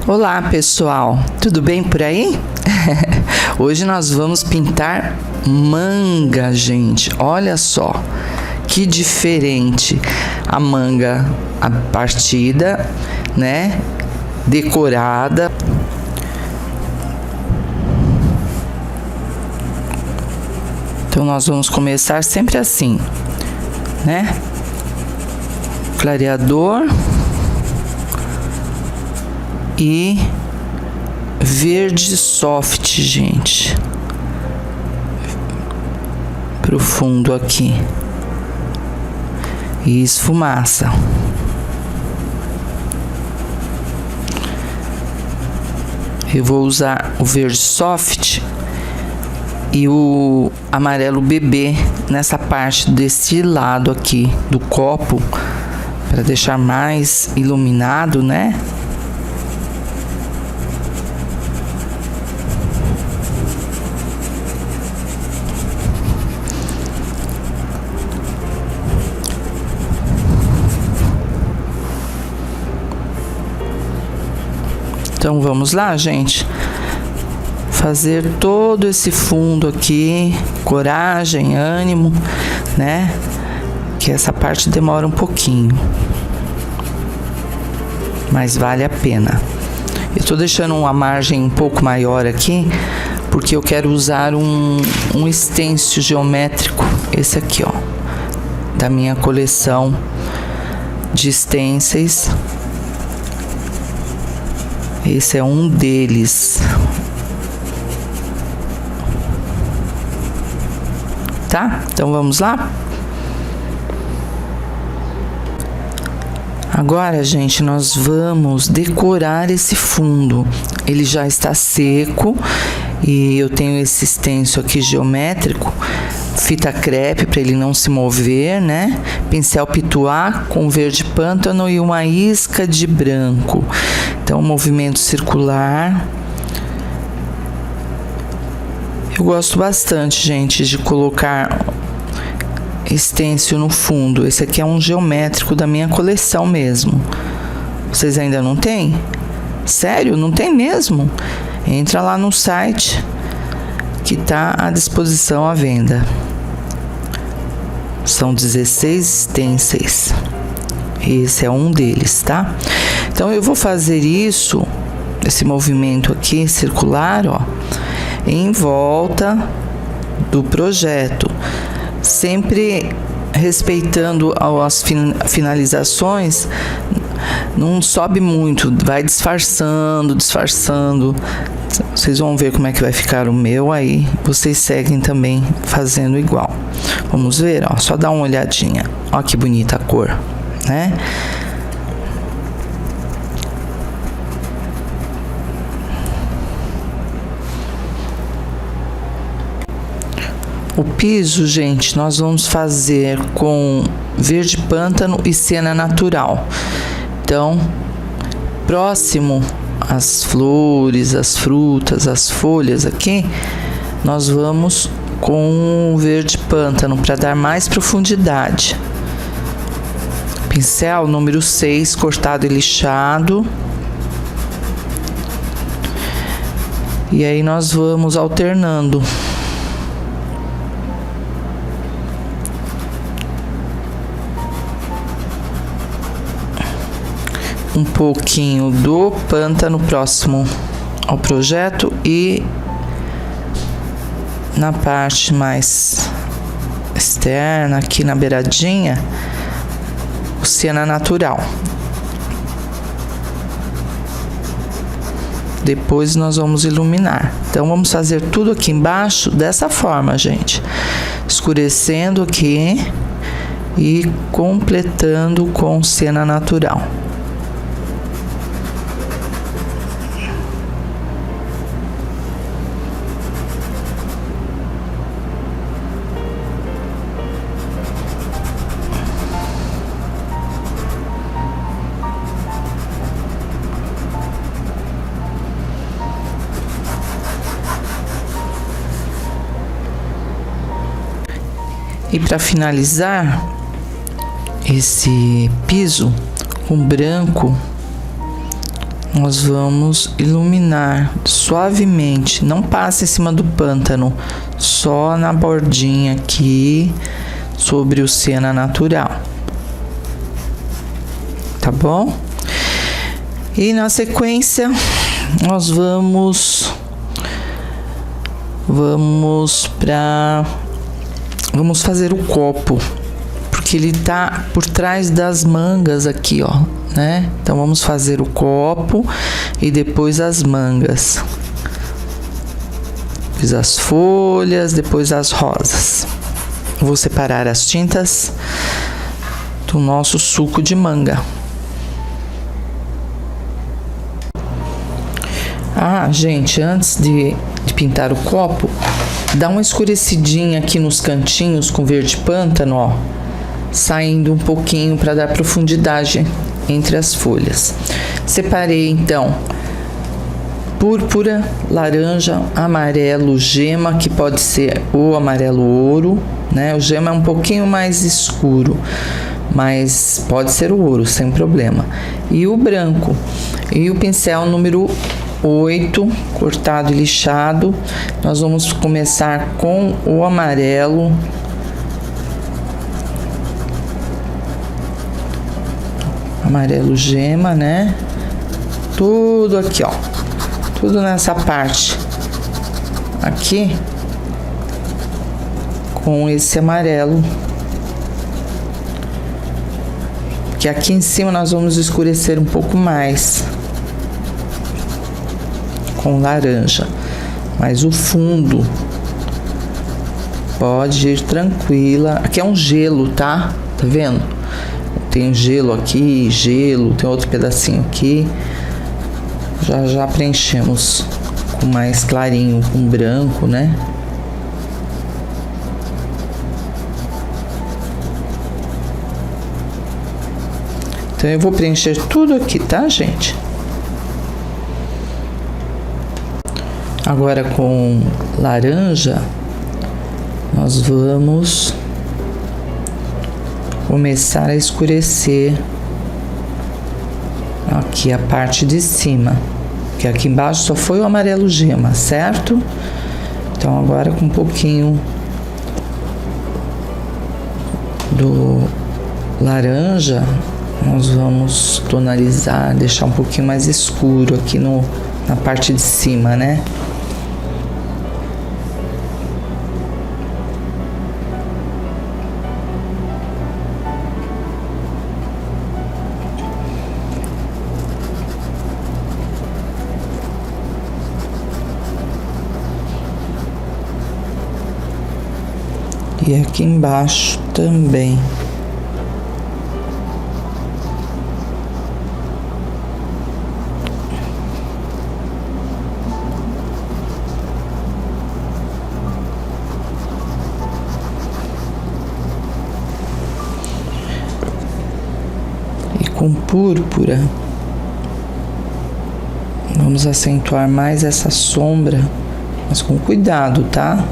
Olá pessoal, tudo bem por aí? Hoje nós vamos pintar manga, gente. Olha só que diferente a manga, a partida, né? Decorada. Então nós vamos começar sempre assim, né? Clareador e verde soft, gente, pro fundo aqui, e esfumaça. Eu vou usar o verde soft e o amarelo bebê nessa parte desse lado aqui do copo, para deixar mais iluminado, né? Então vamos lá, gente, fazer todo esse fundo aqui, coragem, ânimo, né? Que essa parte demora um pouquinho, mas vale a pena. Eu tô deixando uma margem um pouco maior aqui, porque eu quero usar um stencil geométrico, esse aqui, ó, da minha coleção de stencils. Esse é um deles, tá? Então vamos lá? Agora, gente, nós vamos decorar esse fundo. Ele já está seco e eu tenho esse stencil aqui geométrico, fita crepe para ele não se mover, né? Pincel pituá com verde pântano e uma isca de branco. Então, movimento circular. Eu gosto bastante, gente, de colocar stencil no fundo. Esse aqui é um geométrico da minha coleção mesmo. Vocês ainda não têm? Sério? Não tem mesmo? Entra lá no site que tá à disposição à venda. São 16 stencils. Esse é um deles, tá? Então eu vou fazer isso, esse movimento aqui circular, ó, em volta do projeto, sempre respeitando as finalizações. Não sobe muito, vai disfarçando. Vocês vão ver como é que vai ficar o meu aí. Vocês seguem também fazendo igual. Vamos ver, ó, só dá uma olhadinha. Ó que bonita a cor, né? O piso, gente, nós vamos fazer com verde pântano e siena natural. Então, próximo às flores, às frutas, às folhas aqui, nós vamos com o verde pântano para dar mais profundidade. Pincel número 6, cortado e lixado. E aí nós vamos alternando. Um pouquinho do pântano próximo ao projeto e na parte mais externa, aqui na beiradinha, o siena natural. Depois nós vamos iluminar. Então vamos fazer tudo aqui embaixo dessa forma, gente. Escurecendo aqui e completando com siena natural. E para finalizar esse piso com branco, nós vamos iluminar suavemente, não passa em cima do pântano, só na bordinha aqui, sobre o siena natural. Tá bom? E na sequência, nós vamos fazer o copo, porque ele tá por trás das mangas aqui, ó, né? Então vamos fazer o copo e depois as mangas. Depois as folhas, depois as rosas. Vou separar as tintas do nosso suco de manga. Ah, gente, antes de pintar o copo, dá uma escurecidinha aqui nos cantinhos com verde pântano, ó, saindo um pouquinho para dar profundidade entre as folhas. Separei então púrpura, laranja, amarelo, gema, que pode ser o amarelo ouro, né? O gema é um pouquinho mais escuro, mas pode ser o ouro, sem problema. E o branco. E o pincel número 8, cortado e lixado. Nós vamos começar com o amarelo. Amarelo gema, né? Tudo aqui, ó. Tudo nessa parte. Aqui. Com esse amarelo. Que aqui em cima nós vamos escurecer um pouco mais. Com laranja. Mas o fundo pode ir tranquila. Aqui é um gelo, tá? Tá vendo? Tem gelo aqui, gelo, tem outro pedacinho aqui. Já preenchemos com mais clarinho, com branco, né? Então eu vou preencher tudo aqui, tá, gente? Agora com laranja, nós vamos começar a escurecer aqui a parte de cima, que aqui embaixo só foi o amarelo gema, certo? Então agora com um pouquinho do laranja, nós vamos tonalizar, deixar um pouquinho mais escuro aqui na parte de cima, né? E aqui embaixo também. E com púrpura, vamos acentuar mais essa sombra, mas com cuidado, tá?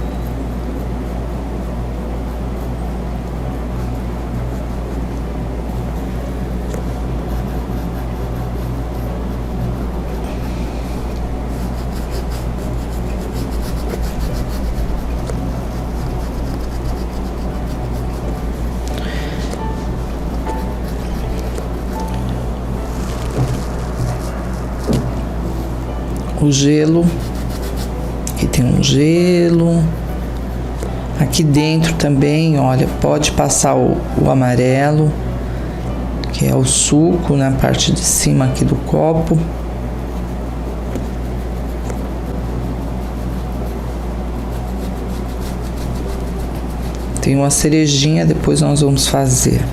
O gelo, aqui tem um gelo, aqui dentro também, olha, pode passar o amarelo, que é o suco na parte de cima aqui do copo. Tem uma cerejinha, depois nós vamos fazer.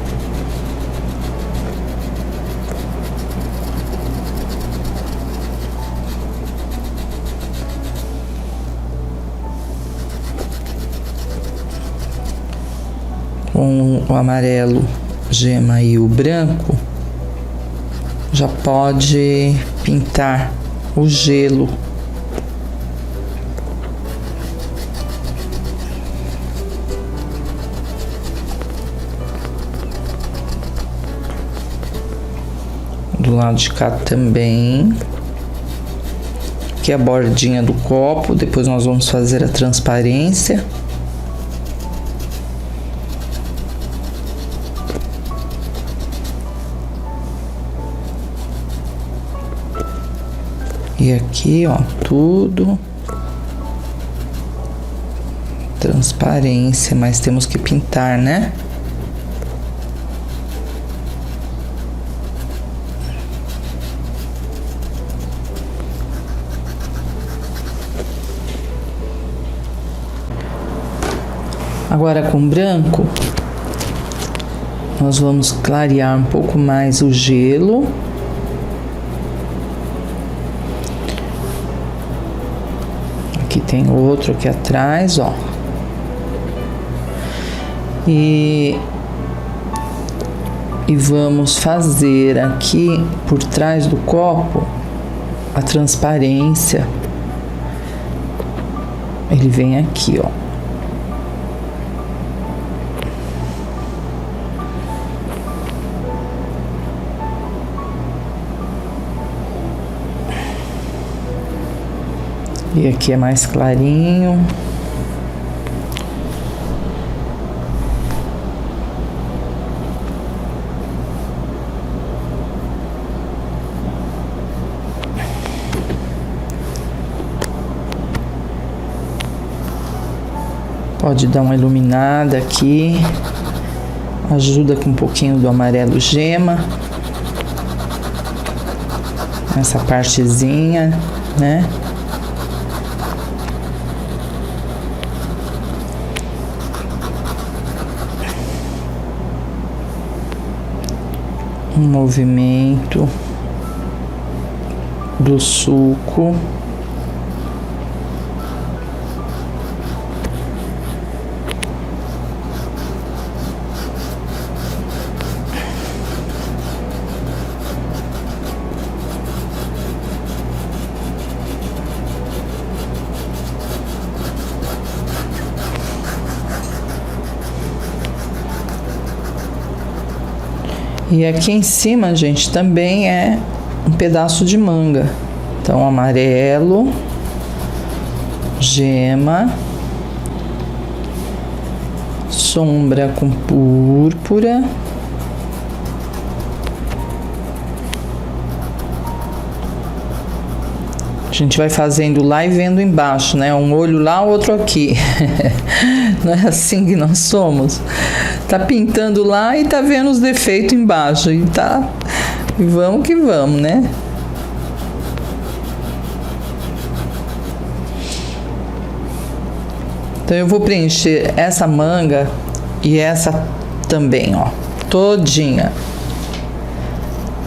Com o amarelo gema e o branco, já pode pintar o gelo. Do Do lado de cá também. Aqui é a bordinha do copo, depois nós vamos fazer a transparência. E aqui, ó, tudo transparência, mas temos que pintar, né? Agora com branco, nós vamos clarear um pouco mais o gelo. Aqui tem outro aqui atrás, ó. E vamos fazer aqui por trás do copo a transparência. Ele vem aqui, ó. E aqui é mais clarinho. Pode dar uma iluminada aqui. Ajuda com um pouquinho do amarelo gema. Essa partezinha, né? Um movimento do suco. E aqui em cima, gente, também é um pedaço de manga. Então, amarelo, gema, sombra com púrpura. A gente vai fazendo lá e vendo embaixo, né? Um olho lá, outro aqui. Não é assim que nós somos. Tá pintando lá e tá vendo os defeitos embaixo. E tá. E vamos que vamos, né? Então eu vou preencher essa manga e essa também, ó. Todinha.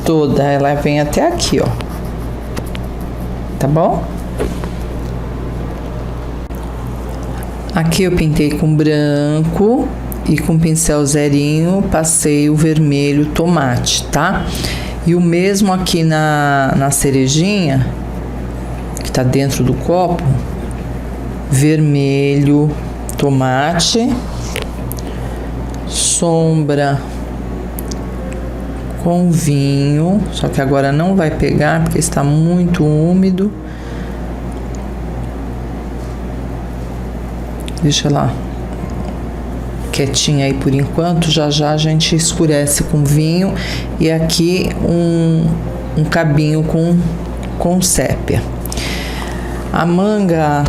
Toda. Ela vem até aqui, ó. Tá bom? Aqui eu pintei com branco e com pincel zerinho passei o vermelho tomate, tá? E o mesmo aqui na cerejinha, que tá dentro do copo, vermelho tomate, sombra com vinho, só que agora não vai pegar porque está muito úmido. Deixa lá quietinha aí por enquanto, já já a gente escurece com vinho. E aqui um cabinho com sépia. A manga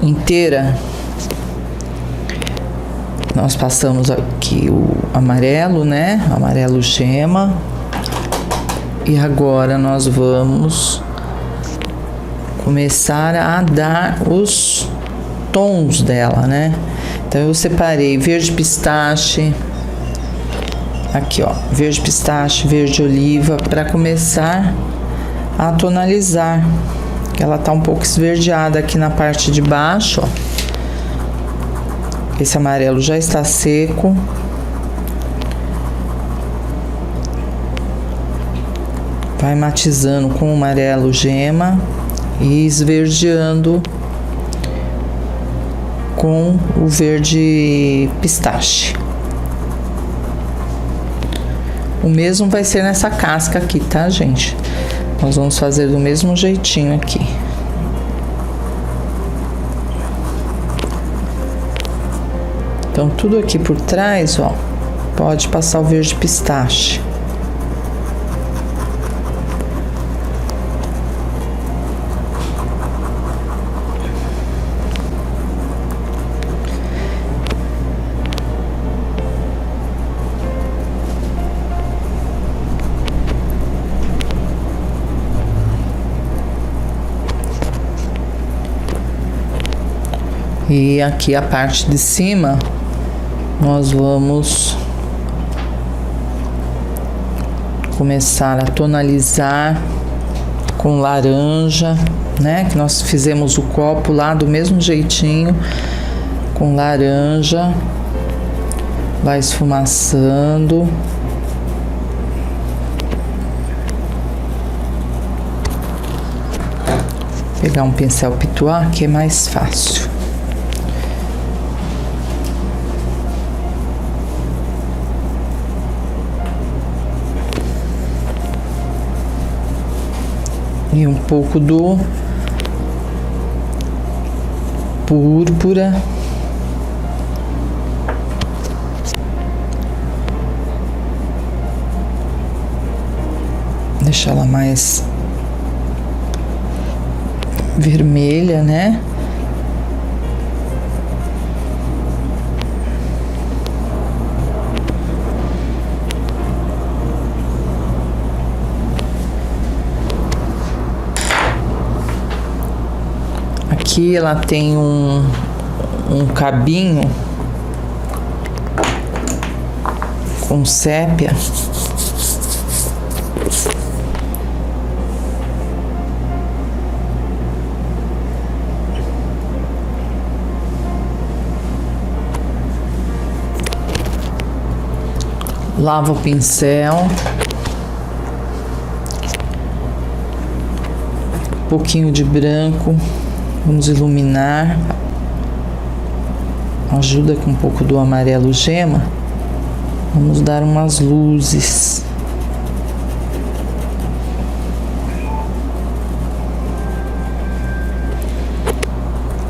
inteira, nós passamos aqui o amarelo, né? Amarelo gema. E agora nós vamos começar a dar os tons dela, né? Então eu separei verde pistache, aqui ó, verde pistache, verde oliva, para começar a tonalizar. Ela tá um pouco esverdeada aqui na parte de baixo, ó. Esse amarelo já está seco. Vai matizando com o amarelo gema e esverdeando com o verde pistache. O mesmo vai ser nessa casca aqui, tá, gente? Nós vamos fazer do mesmo jeitinho aqui. Então, tudo aqui por trás, ó, pode passar o verde pistache. E aqui a parte de cima, nós vamos começar a tonalizar com laranja, né? Que nós fizemos o copo lá do mesmo jeitinho, com laranja, vai esfumaçando. Vou pegar um pincel pituá que é mais fácil. E um pouco do púrpura. Deixar ela mais vermelha, né? Aqui ela tem um cabinho com sépia. Lava o pincel. Um pouquinho de branco. Vamos iluminar, ajuda com um pouco do amarelo gema, vamos dar umas luzes.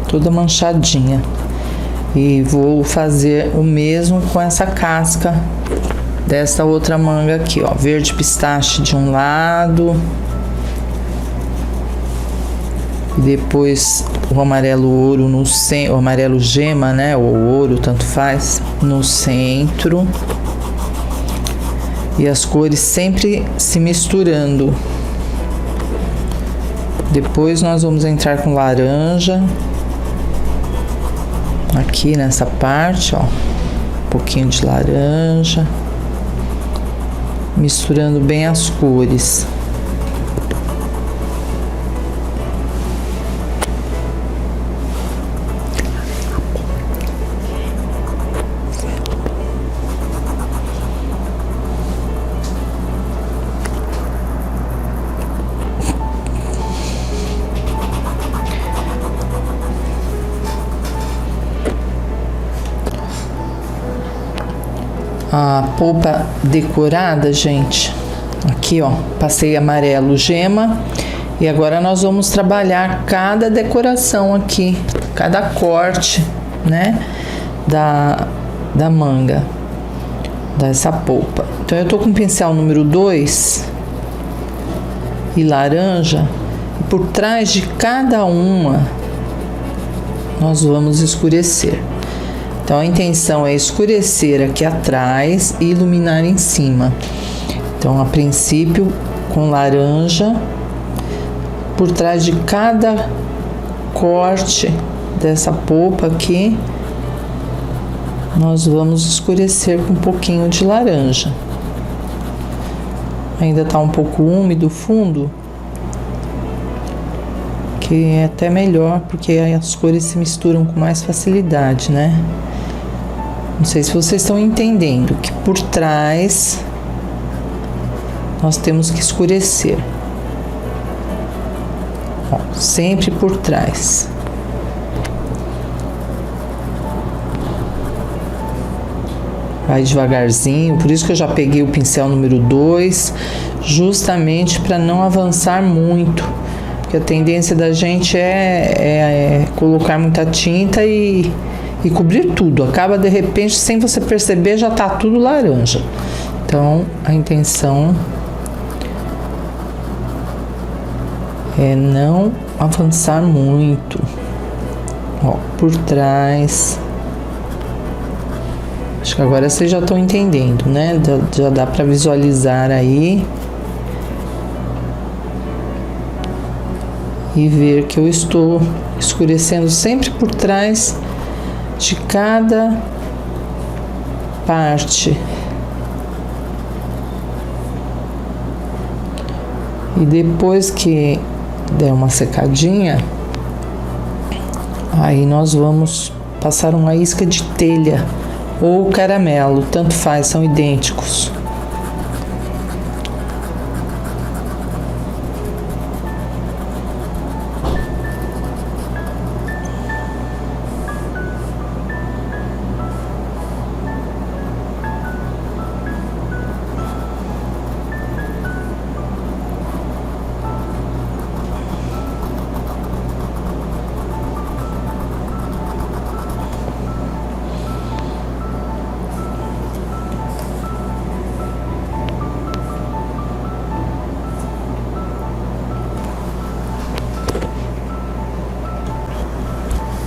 Toda manchadinha. E vou fazer o mesmo com essa casca dessa outra manga aqui, ó, verde pistache de um lado. E depois o amarelo ouro no centro, o amarelo gema, né? Ou ouro, tanto faz, no centro. E as cores sempre se misturando. Depois nós vamos entrar com laranja. Aqui nessa parte, ó. Um pouquinho de laranja. Misturando bem as cores. A polpa decorada, gente, aqui ó, passei amarelo gema e agora nós vamos trabalhar cada decoração aqui, cada corte, né, da manga, dessa polpa. Então eu tô com o pincel número 2 e laranja, e por trás de cada uma nós vamos escurecer. Então, a intenção é escurecer aqui atrás e iluminar em cima. Então, a princípio, com laranja, por trás de cada corte dessa polpa aqui, nós vamos escurecer com um pouquinho de laranja. Ainda tá um pouco úmido o fundo, que é até melhor, porque aí as cores se misturam com mais facilidade, né? Não sei se vocês estão entendendo que por trás nós temos que escurecer. Ó, sempre por trás. Vai devagarzinho, por isso que eu já peguei o pincel número 2, justamente para não avançar muito, porque a tendência da gente é colocar muita tinta e cobrir tudo. Acaba de repente, sem você perceber, já tá tudo laranja. Então, a intenção é não avançar muito. Ó, por trás. Acho que agora vocês já estão entendendo, né? Já dá para visualizar aí. E ver que eu estou escurecendo sempre por trás de cada parte. E depois que der uma secadinha, aí nós vamos passar uma isca de telha ou caramelo, tanto faz, são idênticos.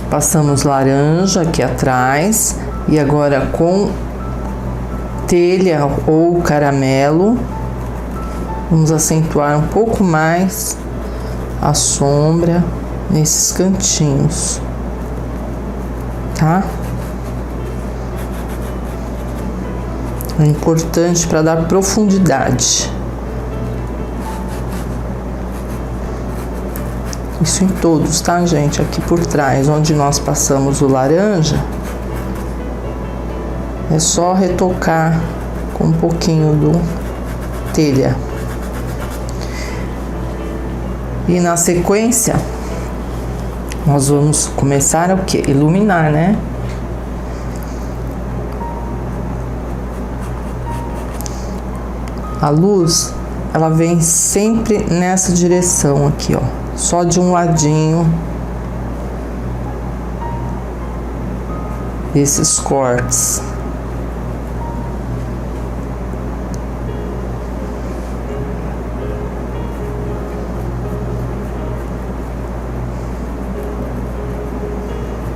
Passamos laranja aqui atrás e agora com telha ou caramelo vamos acentuar um pouco mais a sombra nesses cantinhos, tá? É importante para dar profundidade. Isso em todos, tá, gente? Aqui por trás, onde nós passamos o laranja, é só retocar com um pouquinho do telha. E na sequência, nós vamos começar o quê? Iluminar, né? A luz, ela vem sempre nessa direção aqui, ó. Só de um ladinho desses cortes.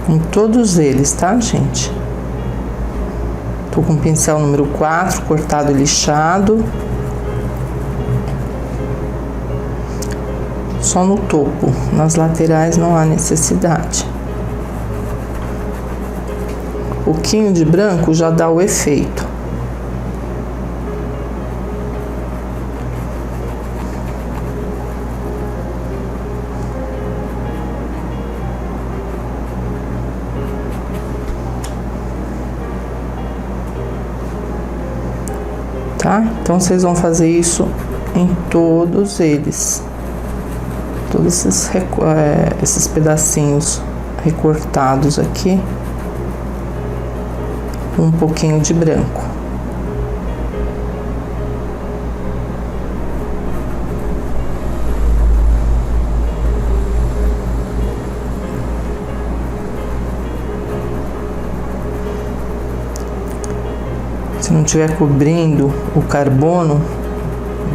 Em todos eles, tá, gente? Tô com o pincel número 4, cortado e lixado. Só no topo, nas laterais não há necessidade. Um pouquinho de branco já dá o efeito. Tá? Então vocês vão fazer isso em todos eles. Todos esses pedacinhos recortados aqui, um pouquinho de branco. Se não estiver cobrindo o carbono,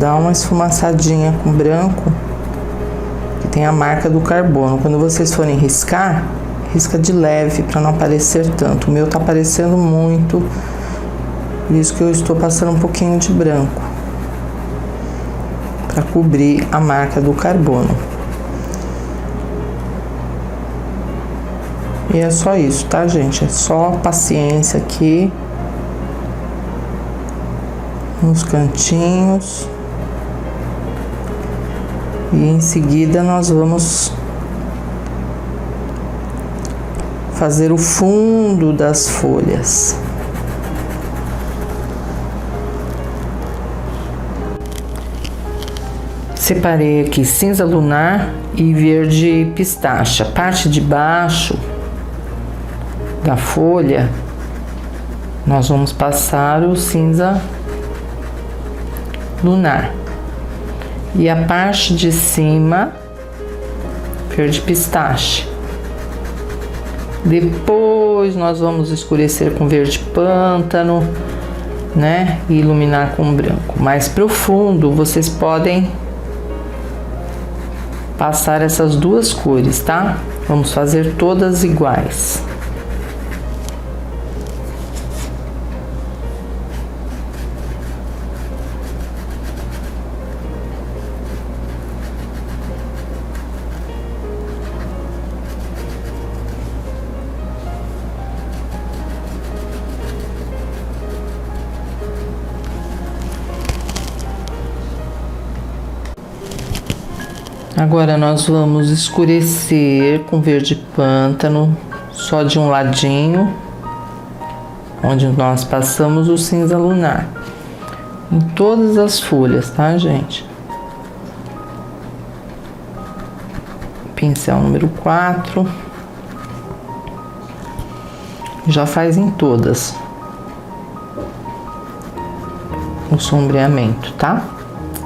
dá uma esfumaçadinha com branco, que tem a marca do carbono. Quando vocês forem riscar, risca de leve para não aparecer tanto. O meu tá aparecendo muito, por isso que eu estou passando um pouquinho de branco para cobrir a marca do carbono. E é só isso, tá, gente? É só paciência aqui nos cantinhos. E em seguida nós vamos fazer o fundo das folhas. Separei aqui cinza lunar e verde pistache. A parte de baixo da folha nós vamos passar o cinza lunar. E a parte de cima, verde pistache. Depois nós vamos escurecer com verde pântano, né? E iluminar com branco. Mais profundo, vocês podem passar essas duas cores, tá? Vamos fazer todas iguais. Agora nós vamos escurecer com verde pântano, só de um ladinho, onde nós passamos o cinza lunar. Em todas as folhas, tá, gente? Pincel número 4. Já faz em todas o sombreamento, tá?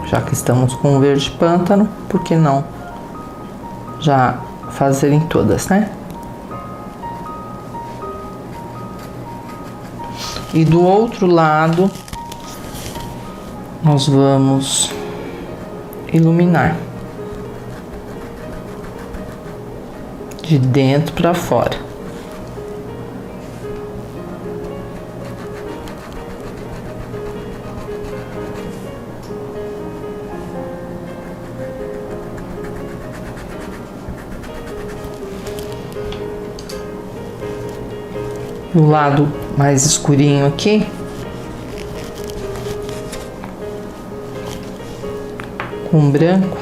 Já que estamos com o verde pântano, por que não já fazer em todas, né? E do outro lado, nós vamos iluminar de dentro para fora. Do lado mais escurinho aqui, com branco,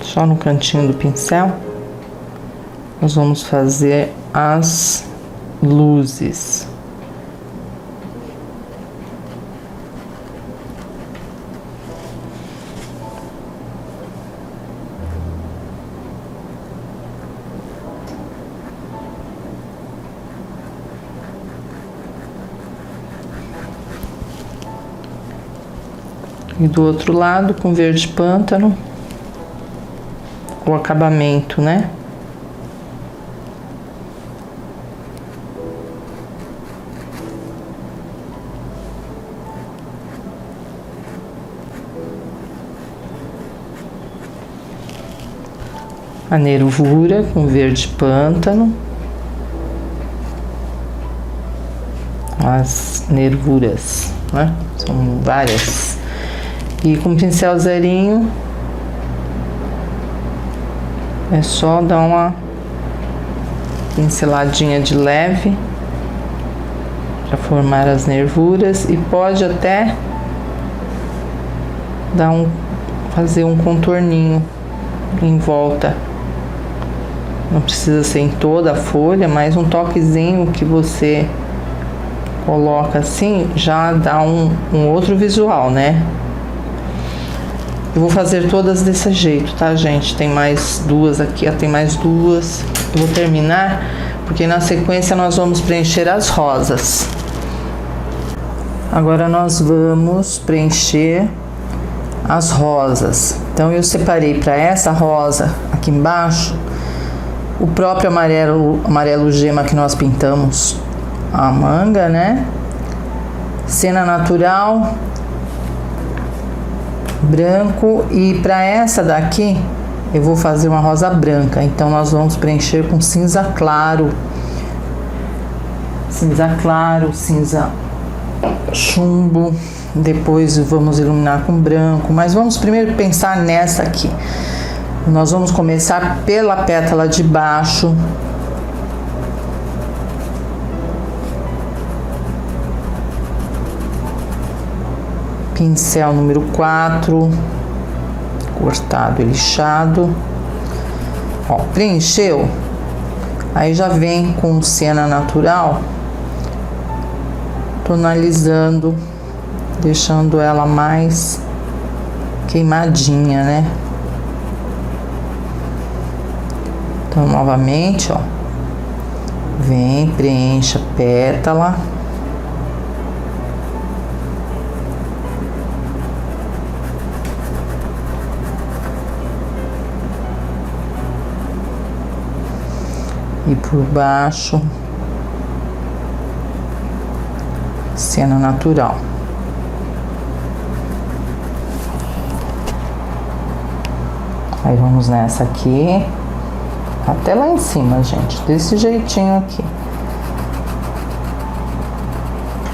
só no cantinho do pincel, nós vamos fazer as luzes. E do outro lado, com verde pântano, o acabamento, né? A nervura com verde pântano. As nervuras, né? São várias. E com pincel zerinho, é só dar uma pinceladinha de leve para formar as nervuras e pode até fazer um contorninho em volta. Não precisa ser em toda a folha, mas um toquezinho que você coloca assim já dá um outro visual, né? Eu vou fazer todas desse jeito, tá, gente? Tem mais duas aqui, ó, tem mais duas. Eu vou terminar, porque na sequência nós vamos preencher as rosas. Agora nós vamos preencher as rosas. Então eu separei para essa rosa aqui embaixo o próprio amarelo gema que nós pintamos a manga, né? Cena natural, branco, e para essa daqui eu vou fazer uma rosa branca, então nós vamos preencher com cinza claro, cinza chumbo, depois vamos iluminar com branco, mas vamos primeiro pensar nessa aqui. Nós vamos começar pela pétala de baixo, pincel número 4, cortado e lixado. Ó, preencheu, aí já vem com cena natural, tonalizando, deixando ela mais queimadinha, né? Então, novamente, ó, Vem, preencha a pétala. E por baixo, cena natural. Aí vamos nessa aqui, até lá em cima, gente, desse jeitinho aqui.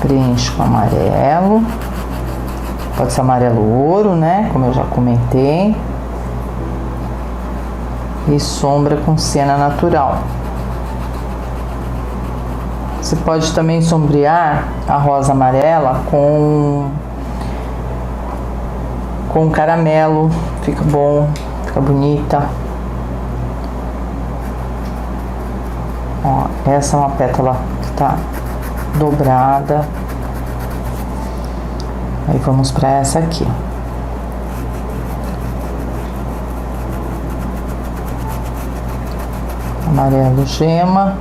Preenche com amarelo, pode ser amarelo ouro, né, como eu já comentei. E sombra com cena natural. Você pode também sombrear a rosa amarela com caramelo, fica bom, fica bonita. Ó, essa é uma pétala que tá dobrada. Aí vamos para essa aqui. Amarelo gema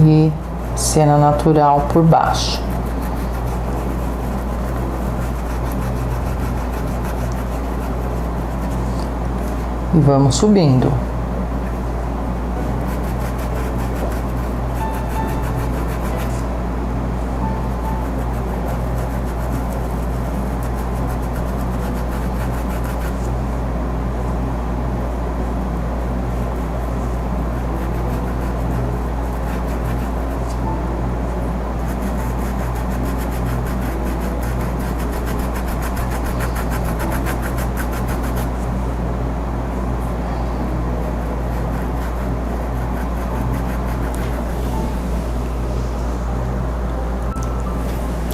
e cena natural por baixo. E vamos subindo.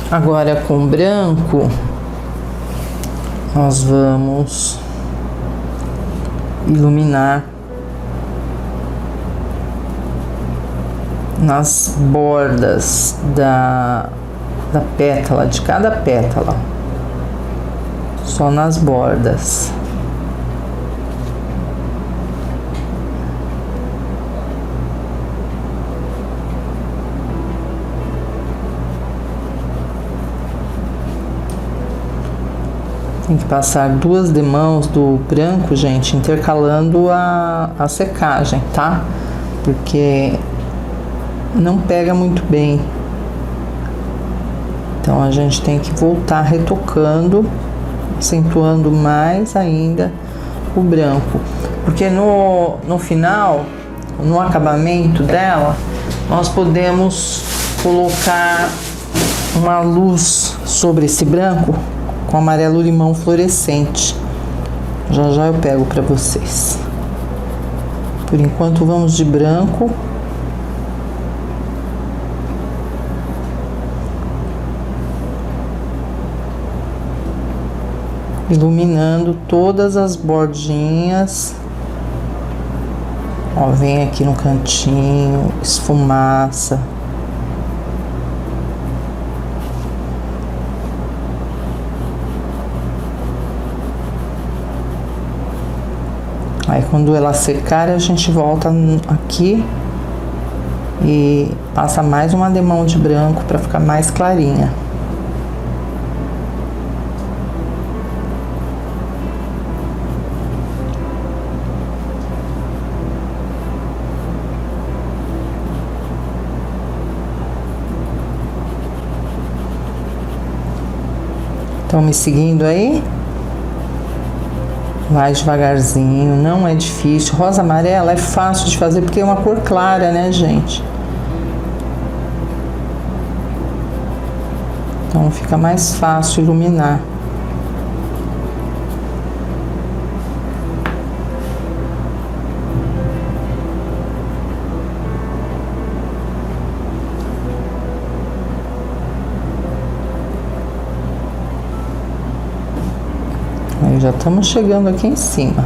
Agora com branco, nós vamos iluminar nas bordas da pétala, de cada pétala, só nas bordas. Tem que passar 2 demãos do branco, gente, intercalando a secagem, tá? Porque não pega muito bem. Então a gente tem que voltar retocando, acentuando mais ainda o branco. Porque no final, no acabamento dela, nós podemos colocar uma luz sobre esse branco com amarelo limão fluorescente. Já já eu pego para vocês. Por enquanto vamos de branco. Iluminando todas as bordinhas. Ó, vem aqui no cantinho, esfumaça. Aí quando ela secar, a gente volta aqui e passa mais uma demão de branco para ficar mais clarinha. Estão me seguindo aí? Vai devagarzinho, não é difícil. Rosa amarela é fácil de fazer porque é uma cor clara, né, gente? Então fica mais fácil iluminar. Aí já estamos chegando aqui em cima.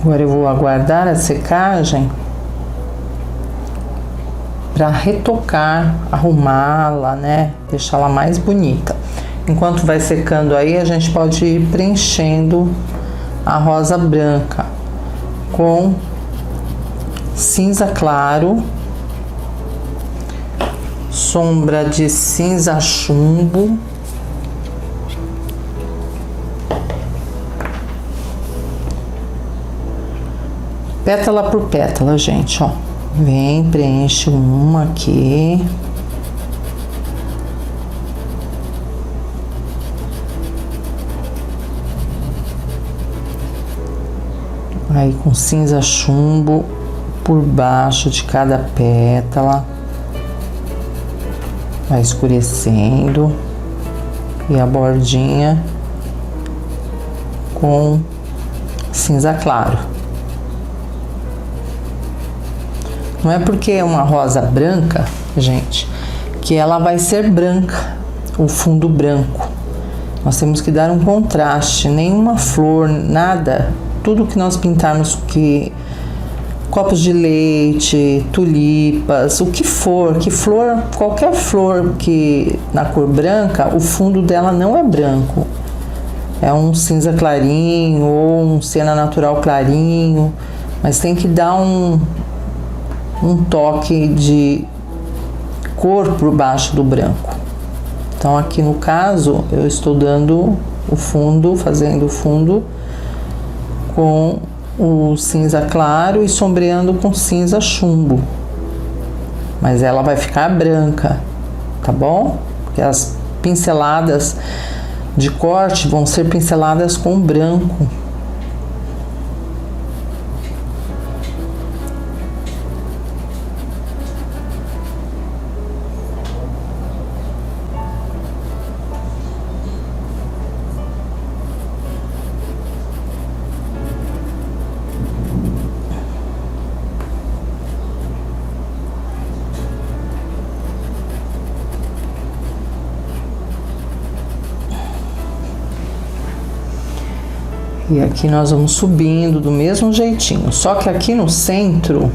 Agora eu vou aguardar a secagem para retocar, arrumá-la, né? Deixá-la mais bonita. Enquanto vai secando aí, a gente pode ir preenchendo a rosa branca com cinza claro, sombra de cinza chumbo, pétala por pétala, gente, ó. Vem, preenche uma aqui. Aí com cinza chumbo por baixo de cada pétala. Vai escurecendo. E a bordinha com cinza claro. Não é porque é uma rosa branca, gente, que ela vai ser branca, o fundo branco. Nós temos que dar um contraste, nenhuma flor, nada. Tudo que nós pintarmos, que copos de leite, tulipas, o que for, que flor, qualquer flor que na cor branca, o fundo dela não é branco. É um cinza clarinho ou um siena natural clarinho, mas tem que dar um toque de cor por baixo do branco. Então aqui no caso eu estou dando o fundo, fazendo o fundo com o cinza claro e sombreando com cinza chumbo. Mas ela vai ficar branca, tá bom? Porque as pinceladas de corte vão ser pinceladas com branco. E aqui nós vamos subindo do mesmo jeitinho, só que aqui no centro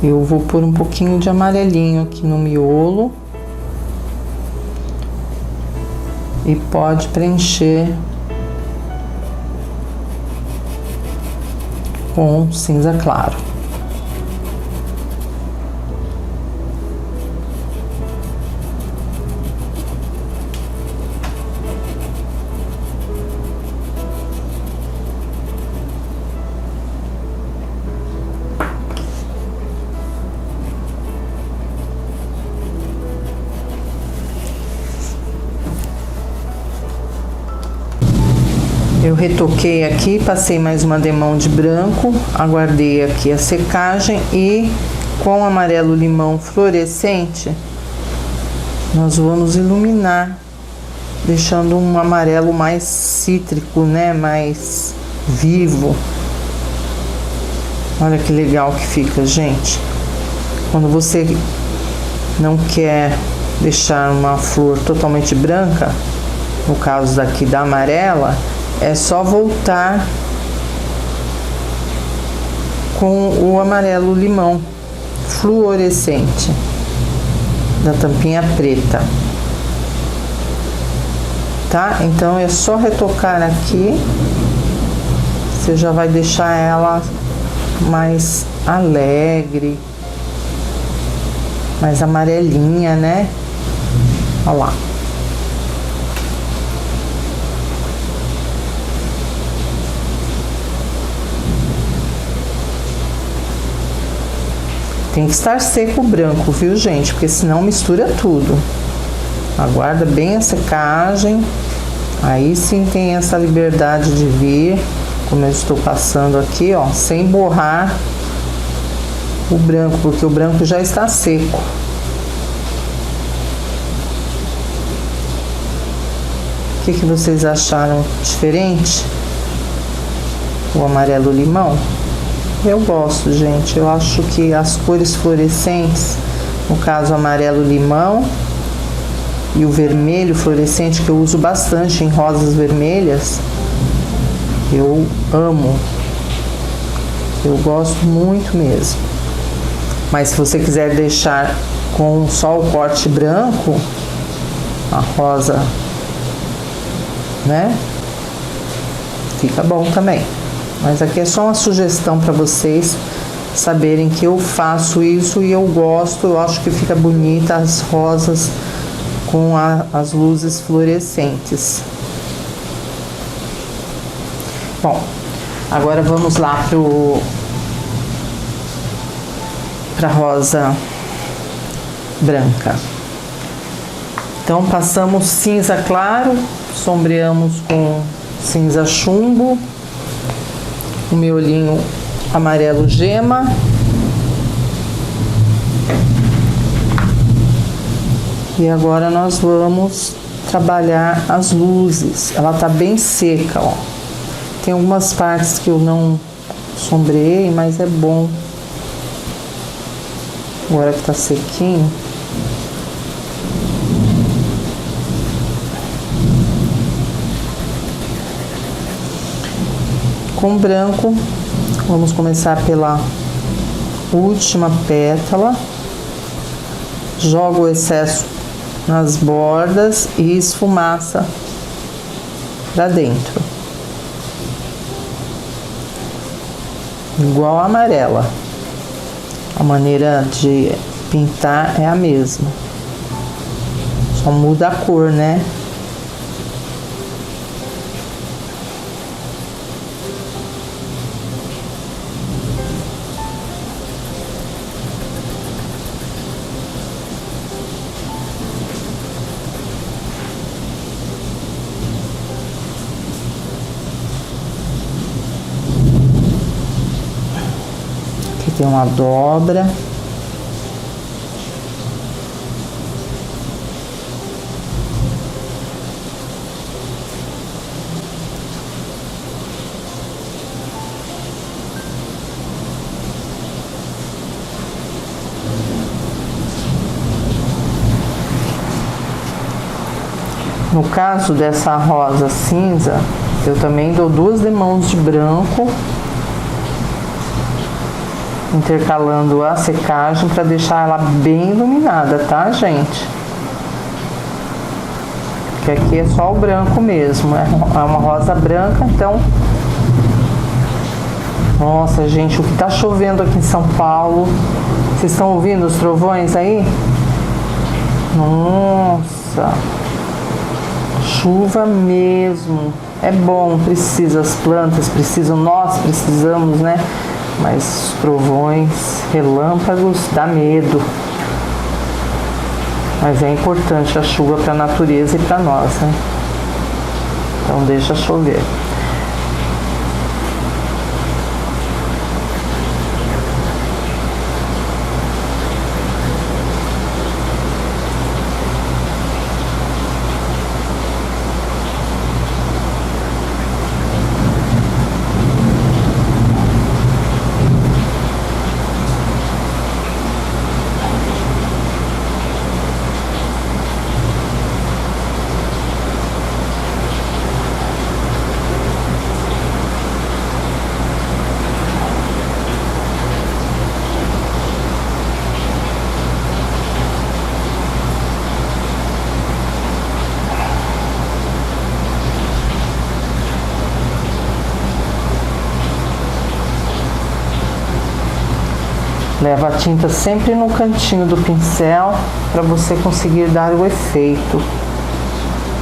eu vou pôr um pouquinho de amarelinho aqui no miolo e pode preencher com cinza claro. Eu retoquei aqui, passei mais uma demão de branco, aguardei aqui a secagem e com amarelo limão fluorescente nós vamos iluminar, deixando um amarelo mais cítrico, né, mais vivo. Olha que legal que fica, gente. Quando você não quer deixar uma flor totalmente branca, no caso daqui da amarela, é só voltar com o amarelo limão fluorescente da tampinha preta, tá? Então é só retocar aqui, você já vai deixar ela mais alegre, mais amarelinha, né? Olha lá. Tem que estar seco o branco, viu, gente? Porque senão mistura tudo. Aguarda bem a secagem. Aí sim tem essa liberdade de vir, como eu estou passando aqui, ó, sem borrar o branco, porque o branco já está seco. O que vocês acharam diferente? O amarelo limão? Eu gosto, gente. Eu acho que as cores fluorescentes, no caso amarelo limão e o vermelho fluorescente, que eu uso bastante em rosas vermelhas, Eu amo. Eu gosto muito mesmo. Mas se você quiser deixar com só o corte branco, a rosa, né? Fica bom também. Mas aqui é só uma sugestão para vocês saberem que eu faço isso e eu gosto. Eu acho que fica bonita as rosas com as luzes fluorescentes. Bom, agora vamos lá para rosa branca. Então passamos cinza claro, sombreamos com cinza chumbo, o miolinho amarelo gema. E agora nós vamos trabalhar as luzes. Ela tá bem seca, ó. Tem algumas partes que eu não sombreei, mas é bom. Agora que tá sequinho. Com branco, vamos começar pela última pétala. Jogo o excesso nas bordas e esfumaça pra dentro. Igual a amarela. A maneira de pintar é a mesma. Só muda a cor, né? Tem uma dobra. No caso dessa rosa cinza, eu também dou 2 demãos de branco, intercalando a secagem para deixar ela bem iluminada, tá, gente? Porque aqui é só o branco mesmo, é uma rosa branca, então... Nossa, gente, o que tá chovendo aqui em São Paulo, vocês estão ouvindo os trovões aí? Nossa, chuva mesmo, é bom, precisa, as plantas precisam, nós precisamos, né? Mas trovões, relâmpagos, dá medo. Mas é importante a chuva para a natureza e para nós, né? Então deixa chover. Leva a tinta sempre no cantinho do pincel para você conseguir dar o efeito,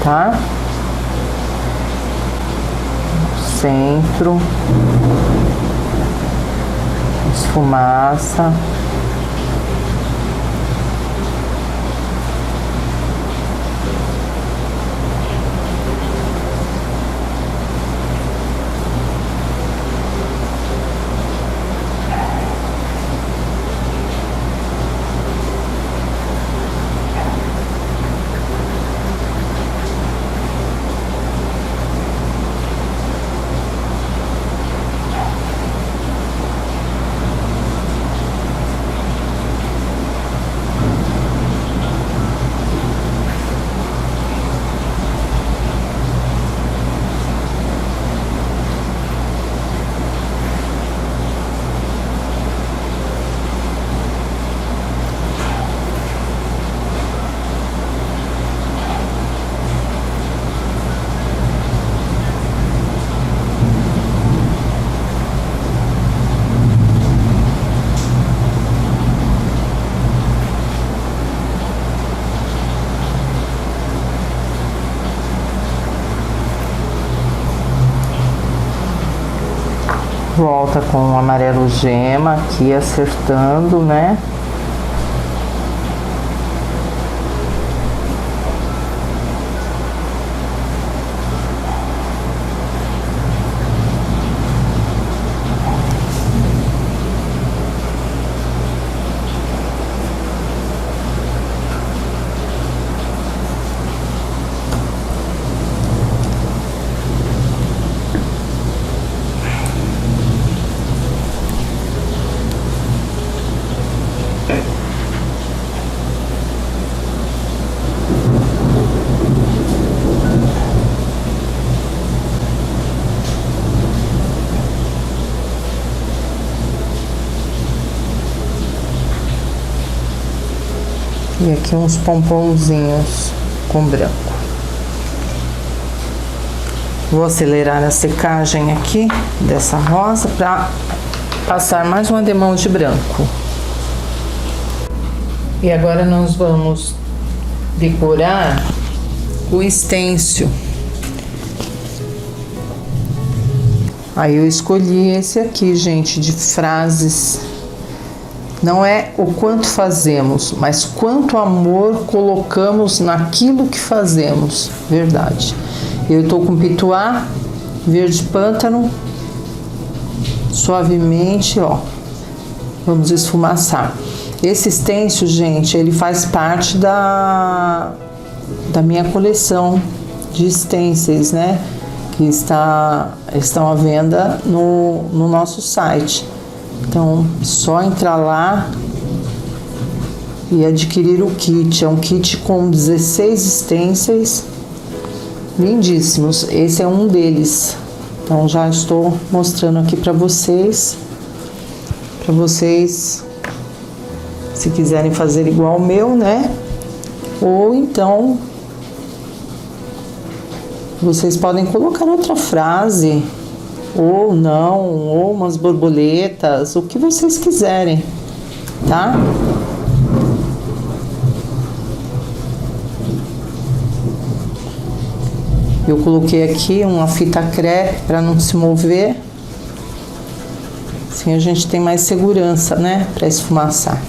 tá? Centro, esfumaça. Volta com o amarelo gema aqui, acertando, né? E aqui uns pomponzinhos com branco. Vou acelerar a secagem aqui dessa rosa para passar mais um ademão de branco. E agora nós vamos decorar o estêncil. Aí eu escolhi esse aqui, gente, de frases. Não é o quanto fazemos, mas quanto amor colocamos naquilo que fazemos. Verdade. Eu estou com pituá, verde pântano, suavemente, ó. Vamos esfumaçar. Esse stencil, gente, ele faz parte da minha coleção de stencils, né? Que estão à venda no nosso site. Então, só entrar lá e adquirir o kit. É um kit com 16 stencils lindíssimos. Esse é um deles. Então, já estou mostrando aqui para vocês. Se quiserem fazer igual o meu, né? Ou então, vocês podem colocar outra frase, ou não, ou umas borboletas, o que vocês quiserem, tá? Eu coloquei aqui uma fita crepe para não se mover. Assim a gente tem mais segurança, né? Para esfumaçar.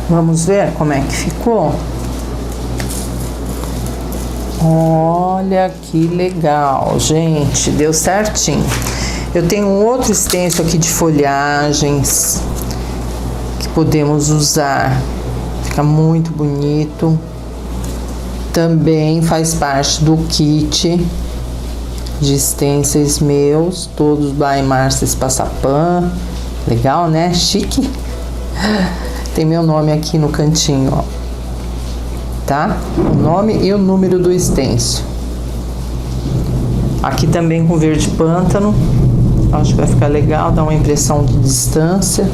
Vamos ver como é que ficou? Olha que legal, gente, deu certinho. Eu tenho um outro stencil aqui de folhagens que podemos usar, fica muito bonito. Também faz parte do kit de stencils meus, todos by Marces Passapan. Legal, né? Chique. Tem meu nome aqui no cantinho, ó. Tá? O nome e o número do stencil. Aqui também com verde pântano. Acho que vai ficar legal, dá uma impressão de distância.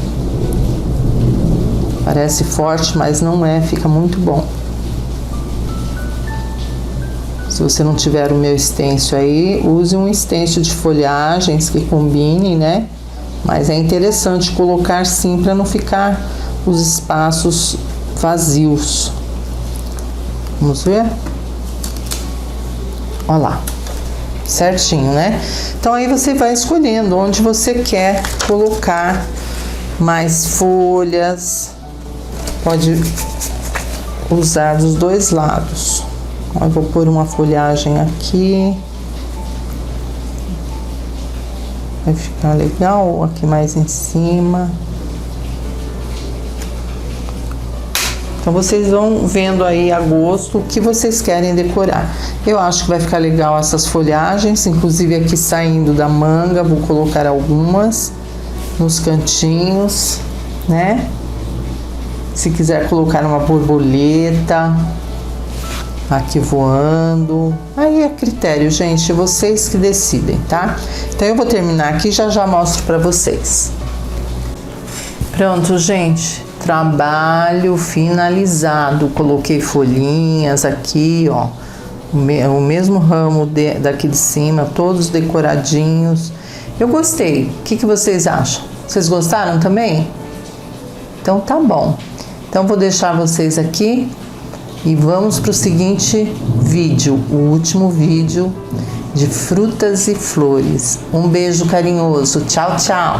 Parece forte, mas não é, fica muito bom. Se você não tiver o meu stencil aí, use um stencil de folhagens que combinem, né? Mas é interessante colocar sim para não ficar os espaços vazios. Vamos ver? Olha lá, certinho, né? Então aí você vai escolhendo onde você quer colocar mais folhas. Pode usar dos dois lados. Eu vou pôr uma folhagem aqui. Vai ficar legal, aqui mais em cima. Então, vocês vão vendo aí a gosto o que vocês querem decorar. Eu acho que vai ficar legal essas folhagens, inclusive aqui saindo da manga, vou colocar algumas nos cantinhos, né? Se quiser colocar uma borboleta aqui voando, aí é critério, gente, vocês que decidem, tá? Então, eu vou terminar aqui e já mostro pra vocês. Pronto, gente. Trabalho finalizado. Coloquei folhinhas aqui, ó. O mesmo ramo daqui de cima, todos decoradinhos. Eu gostei. O que vocês acham? Vocês gostaram também? Então tá bom. Então vou deixar vocês aqui e vamos pro seguinte vídeo, o último vídeo de frutas e flores. Um beijo carinhoso. Tchau, tchau!